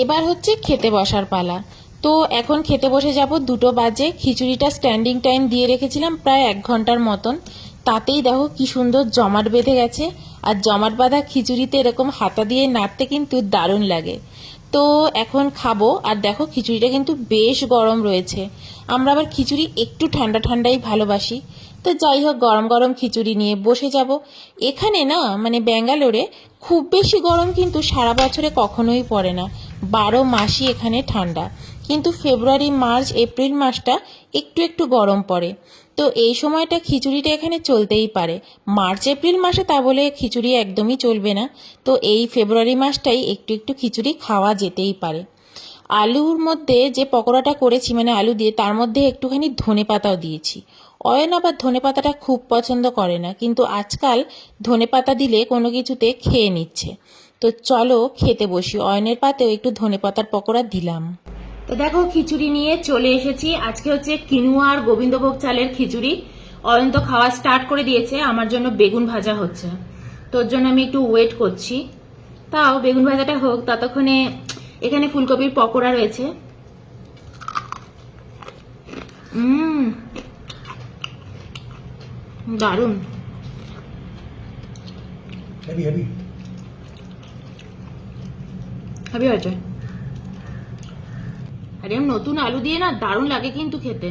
এবার হচ্ছে খেতে বসার পালা। তো এখন খেতে বসে যাব, 2টো বাজে। খিচুড়িটা স্ট্যান্ডিং টাইম দিয়ে রেখেছিলাম প্রায় 1 ঘন্টার মতন। তাতেই দেখো কি সুন্দর জমাট বেঁধে গেছে। আর জমাট বাঁধা খিচুড়িতে এরকম হাতা দিয়ে নাড়তে কিন্তু দারুণ লাগে। তো এখন খাবো। আর দেখো খিচুড়িটা কিন্তু বেশ গরম রয়েছে। আমরা আবার খিচুড়ি একটু ঠান্ডা ঠান্ডাই ভালোবাসি। তো যাই হোক, গরম গরম খিচুড়ি নিয়ে বসে যাব। এখানে না মানে ব্যাঙ্গালোরে খুব বেশি গরম কিন্তু সারা বছরে কখনোই পড়ে না। 12 মাসই এখানে ঠান্ডা। কিন্তু ফেব্রুয়ারি, মার্চ, এপ্রিল মাসটা একটু একটু গরম পড়ে। তো এই সময়টা খিচুড়িটা এখানে চলতেই পারে। মার্চ এপ্রিল মাসে তা বলে খিচুড়ি একদমই চলবে না। তো এই ফেব্রুয়ারি মাসটাই একটু একটু খিচুড়ি খাওয়া যেতেই পারে। আলুর মধ্যে যে পকোড়াটা করেছি মানে আলু দিয়ে, তার মধ্যে একটুখানি ধনেপাতাও দিয়েছি। অয়ন আবার ধনেপাতাটা খুব পছন্দ করে না, কিন্তু আজকাল ধনেপাতা দিলে কোনো কিছুতে খেয়ে নিচ্ছে। তো চলো খেতে বসি। অয়নের পাতেও একটু ধনেপাতার পকোড়া দিলাম। তো দেখো খিচুড়ি নিয়ে চলে এসেছি। আজকে হচ্ছে কিনুয়া আর গোবিন্দভোগ চালের খিচুড়ি। অয়ন তো খাওয়া স্টার্ট করে দিয়েছে, আমার জন্য বেগুন ভাজা হচ্ছে। তোর জন্য আমি একটু ওয়েট করছি। তাও বেগুন ভাজাটা হোক, ততক্ষণে এখানে ফুলকপির পকোড়া রয়েছে। দারুন। হেভি হেভি হেভি হয়েছে। আরে নতুন আলু দিয়ে না দারুণ লাগে কিন্তু খেতে।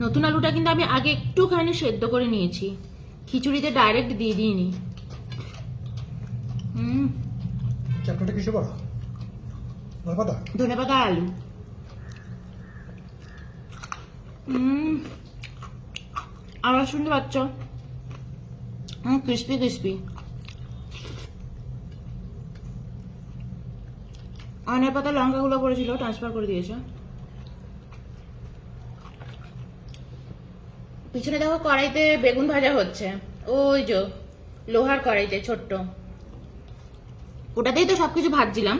নতুন আলুটা কিন্তু আমি আগে একটুখানি সেদ্ধ করে নিয়েছি, খিচুড়িতে ডাইরেক্ট দিয়ে দিইনি। চাটনিটা কিসে করা? ধনেপাতা ধনেপাতা আলু। আবার শুনতে পাচ্ছ? Crispy crispy. অনেক পাতা লঙ্কাগুলো পড়েছিল, ট্রান্সফার করে দিয়েছে। পিছনে দেখো কড়াইতে বেগুন ভাজা হচ্ছে। ওই যে লোহার কড়াইতে ছোট্ট, ওটাতেই তো সবকিছু ভাজছিলাম,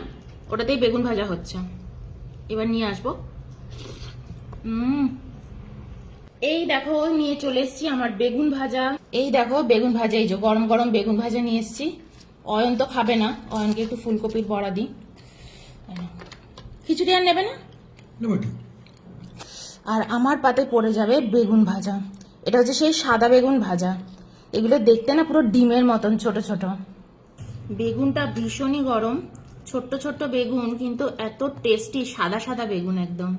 ওটাতেই বেগুন ভাজা হচ্ছে। এবার নিয়ে আসবো। এই দেখো নিয়ে চলে এসছি আমার বেগুন ভাজা। এই দেখো বেগুন ভাজা, এই যে গরম গরম বেগুন ভাজা নিয়ে এসছি। অয়ন তো খাবে না, অয়নকে একটু ফুলকপির বড়া দিই। খিচুড়ি আর নেবে না। আর আমার পাতে পড়ে যাবে বেগুন ভাজা। এটা হচ্ছে সেই সাদা বেগুন ভাজা। এগুলো দেখতে না পুরো ডিমের মতন ছোট ছোট। বেগুনটা ভীষণই গরম, ছোট্ট ছোট্ট বেগুন কিন্তু এত টেস্টি, সাদা সাদা বেগুন একদম।